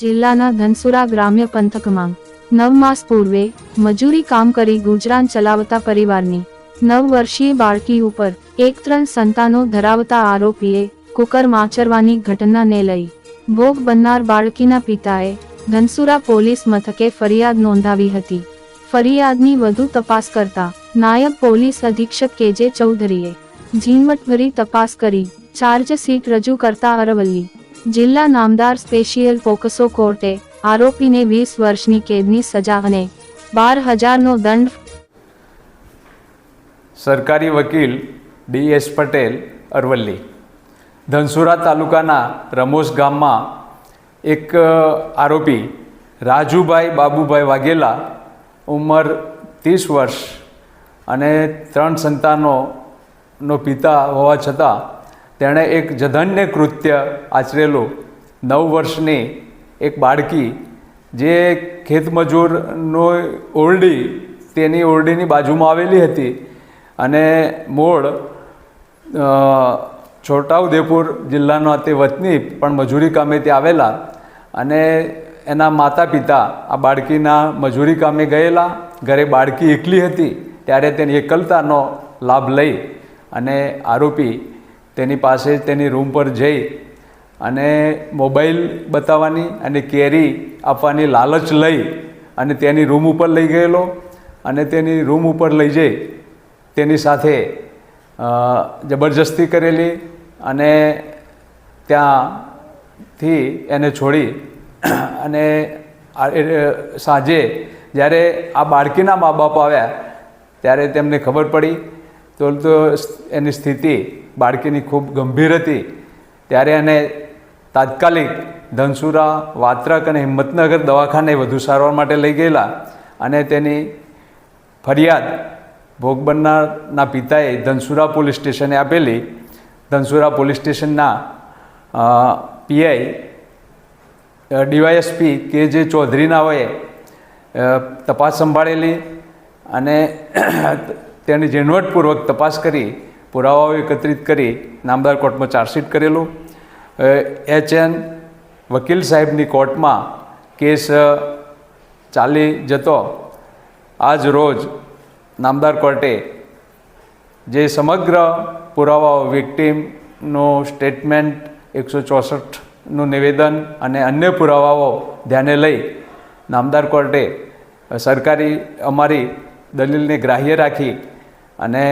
જિલ્લાના ધનસુરા ગ્રામ્ય પંથકમાં 9 માસ પૂર્વે મજૂરી કામ કરી ગુજરાન ચલાવતા પરિવારની 9 વર્ષીય બાળકી ઉપર 3 સંતાનો ધરાવતા આરોપીએ કુકર આચરવાની ઘટનાને લઈ ભોગ બનનાર બાળકીના પિતાએ ધનસુરા પોલીસ મથકે ફરિયાદ નોંધાવી હતી। ફરિયાદની વધુ તપાસ કરતા નાયબ પોલીસ અધિક્ષક કેજે ચૌધરીએ ઝીણવટભરી તપાસ કરી ચાર્જશીટ રજૂ કરતા અરવલ્લી જિલ્લા નામદાર સ્પેશિયલ પોક્સો કોર્ટે આરોપીને 20 વર્ષની કેદની સજા અને 12,000નો દંડ। સરકારી વકીલ ડી.એસ. પટેલ, અરવલ્લી। ધનસુરા તાલુકાના રમોસ ગામમાં એક આરોપી રાજુભાઈ બાબુભાઈ વાઘેલા, ઉંમર 30 વર્ષ અને 3 સંતાનોનો પિતા હોવા છતાં તેણે એક જધન્ય કૃત્ય આચરેલું। 9 વર્ષની એક બાળકી જે ખેતમજૂરનો ઓરડી તેની ઓરડીની બાજુમાં આવેલી હતી અને મૂળ છોટાઉદેપુર જિલ્લાનો તે વતની પણ મજૂરી કામે તે આવેલા અને એના માતા પિતા આ બાળકીના મજૂરી કામે ગયેલા। ઘરે બાળકી એકલી હતી ત્યારે તેની એકલતાનો લાભ લઈ અને આરોપી તેની પાસે તેની રૂમ પર જઈ અને મોબાઈલ બતાવવાની અને કેરી આપવાની લાલચ લઈ અને તેની રૂમ ઉપર લઈ ગયેલો અને તેની રૂમ ઉપર લઈ જઈ તેની સાથે જબરજસ્તી કરેલી અને ત્યાંથી એને છોડી અને સાંજે જ્યારે આ બાળકીના મા બાપ આવ્યા ત્યારે તેમને ખબર પડી તો એની સ્થિતિ બાળકીની ખૂબ ગંભીર હતી। ત્યારે એને તાત્કાલિક ધનસુરા, વાત્રક અને હિંમતનગર દવાખાને વધુ સારવાર માટે લઈ ગયેલા અને તેની ફરિયાદ ભોગ બનનારના પિતાએ ધનસુરા પોલીસ સ્ટેશને આપેલી। ધનસુરા પોલીસ સ્ટેશનના પીઆઈ ડીવાયએસપી કેજે ચૌધરીનાઓએ તપાસ સંભાળેલી અને તેની ઝીણવટપૂર્વક તપાસ કરી પુરાવાઓ એકત્રિત કરી નામદાર કોર્ટમાં ચાર્જશીટ કરેલું। HN વકીલ સાહેબની કોર્ટમાં કેસ ચાલી જતો આજ રોજ નામદાર કોર્ટે જે સમગ્ર પુરાવાઓ, વિક્ટીમનું સ્ટેટમેન્ટ, 164નું નિવેદન અને અન્ય પુરાવાઓ ધ્યાને લઈ નામદાર કોર્ટે સરકારી અમારી દલીલને ગ્રાહ્ય રાખી અને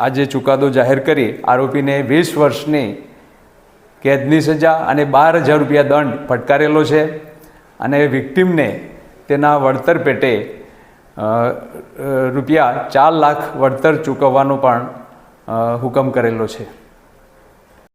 આજે ચુકાદો જાહેર કરી આરોપીને 20 વર્ષની કેદની સજા અને 12,000 રૂપિયા દંડ ફટકારેલો છે અને વિક્ટીમને તેના વળતર પેટે રૂપિયા 4 લાખ વળતર ચૂકવવાનો પણ હુકમ કરેલો છે।